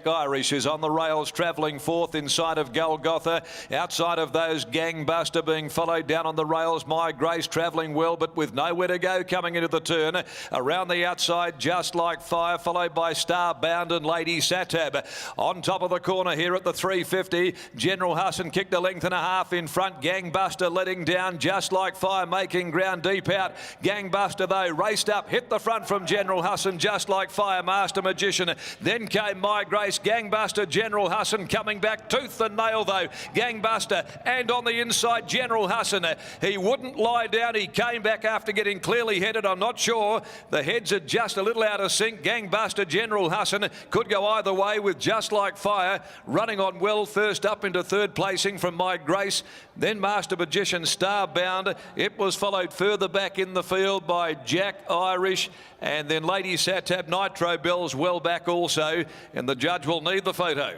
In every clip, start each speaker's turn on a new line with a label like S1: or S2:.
S1: Irish is on the rails, travelling fourth inside of Golgotha. Outside of those, Gangbuster being followed down on the rails. My Grace travelling well, but with nowhere to go coming into the turn. Around the outside, Just Like Fire, followed by Starbound and Lady Satab. On top of the corner here at the 350, General Hassan kicked a length and a half in front. Gangbuster letting down, Just Like Fire making ground deep out. Gangbuster though raced up, hit the front from General Hassan, Just Like Fire, Master Magician. Then came My Grace. Gangbuster, General Hassan coming back tooth and nail though. Gangbuster, and on the inside General Hassan. He wouldn't lie down. He came back after getting clearly headed. I'm not sure. The heads are just a little out of sync. Gangbuster, General Hassan could go either way with Just Like Fire running on well first up into third placing from My Grace. Then Master Magician, Starbound. It was followed further back in the field by Jack Irish, and then Lady Satab, Nitro Bells well back also, and the judge will need the photo.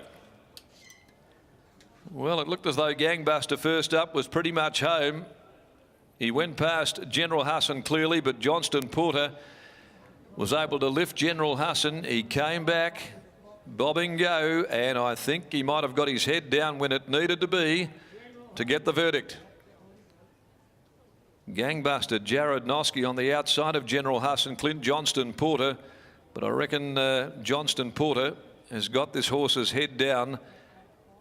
S1: Well, it looked as though Gangbuster first up was pretty much home. He went past General Hassan clearly, but Johnston Porter was able to lift General Hassan. He came back, bobbing go, and I think he might have got his head down when it needed to be to get the verdict. Gangbuster, Jared Noski on the outside of General Hassan, Clint Johnston Porter, but I reckon Johnston Porter has got this horse's head down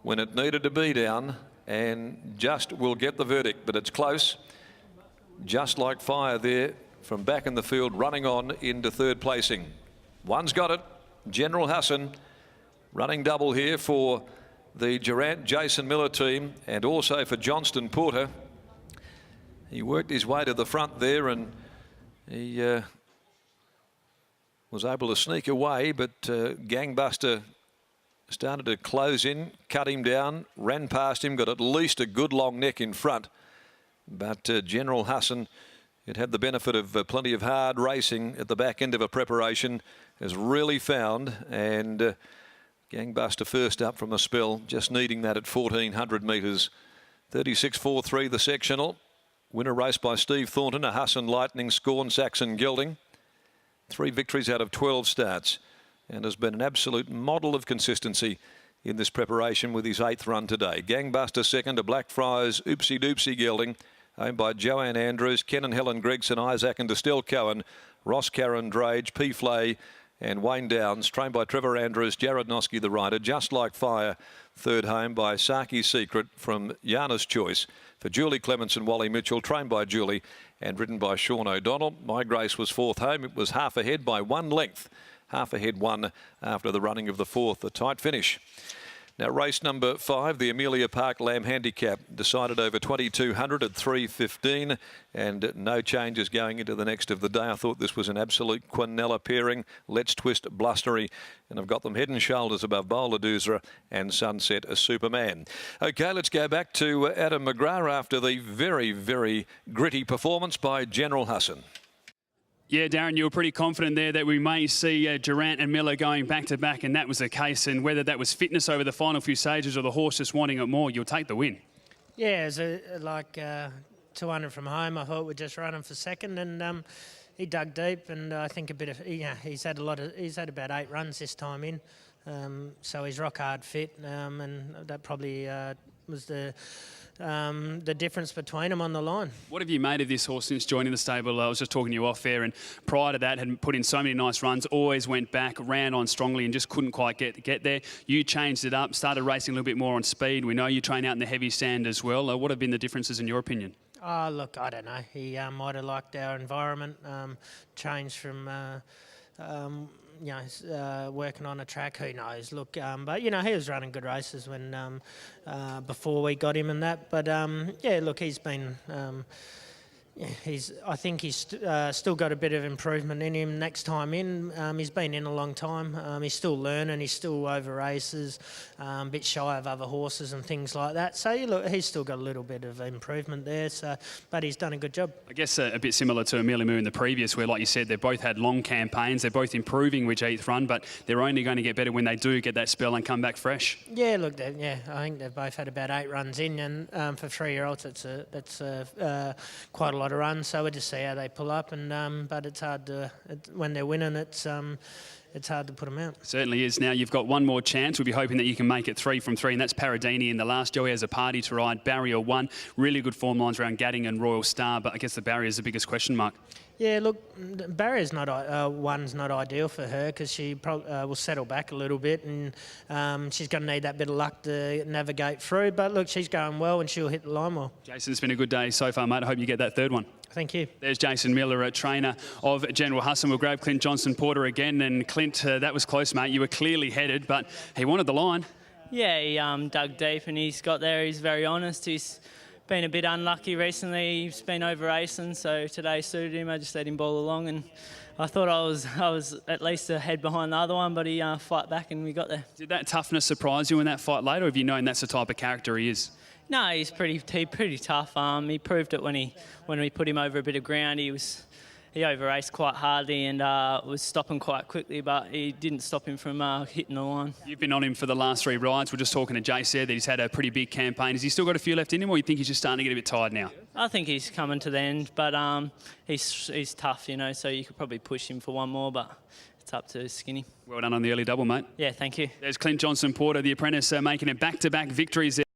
S1: when it needed to be down, and just will get the verdict, but it's close. Just Like Fire there from back in the field, running on into third placing. One's got it, General Hassan, running double here for the Durant Jason Miller team and also for Johnston Porter. He worked his way to the front there, and he was able to sneak away, but Gangbuster started to close in, cut him down, ran past him, got at least a good long neck in front. But General Hassan, it had the benefit of plenty of hard racing at the back end of a preparation, has really found, and Gangbuster first up from a spell, just needing that at 1400 metres. 36.43 the sectional. Winner race by Steve Thornton, a Hassan Lightning, Scorn, Saxon Gelding. 3 victories out of 12 starts, and has been an absolute model of consistency in this preparation with his 8th run today. Gangbuster second to Blackfriars Oopsie Doopsie Gelding, owned by Joanne Andrews, Ken and Helen Gregson, Isaac and Distel Cohen, Ross Karen Drage, P. Flay and Wayne Downs, trained by Trevor Andrews, Jared Noski the rider. Just Like Fire, third home by Saki's Secret from Yana's Choice. For Julie Clements and Wally Mitchell, trained by Julie and ridden by Sean O'Donnell. My Grace was fourth home. It was half ahead by 1 length. Half ahead one after the running of the fourth, a tight finish. Now race number 5, the Amelia Park Lamb Handicap, decided over 2200 at 3:15, and no changes going into the next of the day. I thought this was an absolute Quinella pairing. Let's Twist Blustery, and I've got them head and shoulders above Bowler Doozra and Sunset a Superman. Okay, let's go back to Adam McGrath after the very, very gritty performance by General Hassan.
S2: Yeah, Darren, you were pretty confident there that we may see Durant and Miller going back-to-back, and that was the case. And whether that was fitness over the final few stages or the horse just wanting it more, you'll take the win.
S3: Yeah, it was 200 from home. I thought we'd just run him for second, and he dug deep. And I think he's had about 8 runs this time in, so he's rock hard fit, and that probably was the difference between them on the line.
S2: What have you made of this horse since joining the stable? I was just talking to you off air, and prior to that had put in so many nice runs, always went back, ran on strongly and just couldn't quite get there. You changed it up, started racing a little bit more on speed. We know you train out in the heavy sand as well. What have been the differences in your opinion?
S3: Oh, look, I don't know. He might have liked our environment, changed from working on a track, who knows. Look, but he was running good races when before we got him and that. But yeah, look, he's been I think he's still got a bit of improvement in him next time in. He's been in a long time. He's still learning. He's still over races, a bit shy of other horses and things like that. So look, he's still got a little bit of improvement there. So, but he's done a good job. I
S2: guess a bit similar to Amelia Moo in the previous, where, like you said, they've both had long campaigns. They're both improving with each run, but they're only going to get better when they do get that spell and come back fresh.
S3: Yeah, look, I think they've both had about 8 runs in, and for 3-year-olds, that's quite a lot of runs. So we'll just see how they pull up, and but it's hard to when they're winning. It's it's hard to put them out.
S2: Certainly is. Now you've got one more chance. We'll be hoping that you can make it 3 from 3, and that's Paradini in the last. Joey has a party to ride. Barrier 1. Really good form lines around Gadding and Royal Star, but I guess the barrier is the biggest question mark.
S3: Yeah, look, barrier's not one's not ideal for her because she will settle back a little bit, and she's going to need that bit of luck to navigate through. But look, she's going well, and she'll hit the line well.
S2: Jason, it's been a good day so far, mate. I hope you get that third one.
S3: Thank you.
S2: There's Jason Miller, a trainer of General Husson. We'll grab Clint Johnson-Porter again. And Clint, that was close, mate. You were clearly headed, but he wanted the line.
S4: Yeah, he dug deep and he's got there. He's very honest. He's been a bit unlucky recently. He's been over racing, so today suited him. I just let him bowl along, and I thought I was at least a head behind the other one, but he fought back and we got there.
S2: Did that toughness surprise you in that fight later, or have you known that's the type of character he is?
S4: No, he's pretty tough. He proved it when we put him over a bit of ground. He over-raced quite hardly and was stopping quite quickly, but he didn't stop him from hitting the line.
S2: You've been on him for the last 3 rides. We're just talking to Jace there that he's had a pretty big campaign. Has he still got a few left in him, or you think he's just starting to get a bit tired now?
S4: I think he's coming to the end, but he's tough, you know, so you could probably push him for one more, but it's up to Skinny.
S2: Well done on the early double, mate.
S4: Yeah, thank you.
S2: There's Clint Johnson-Porter, the apprentice, making it back-to-back victories there.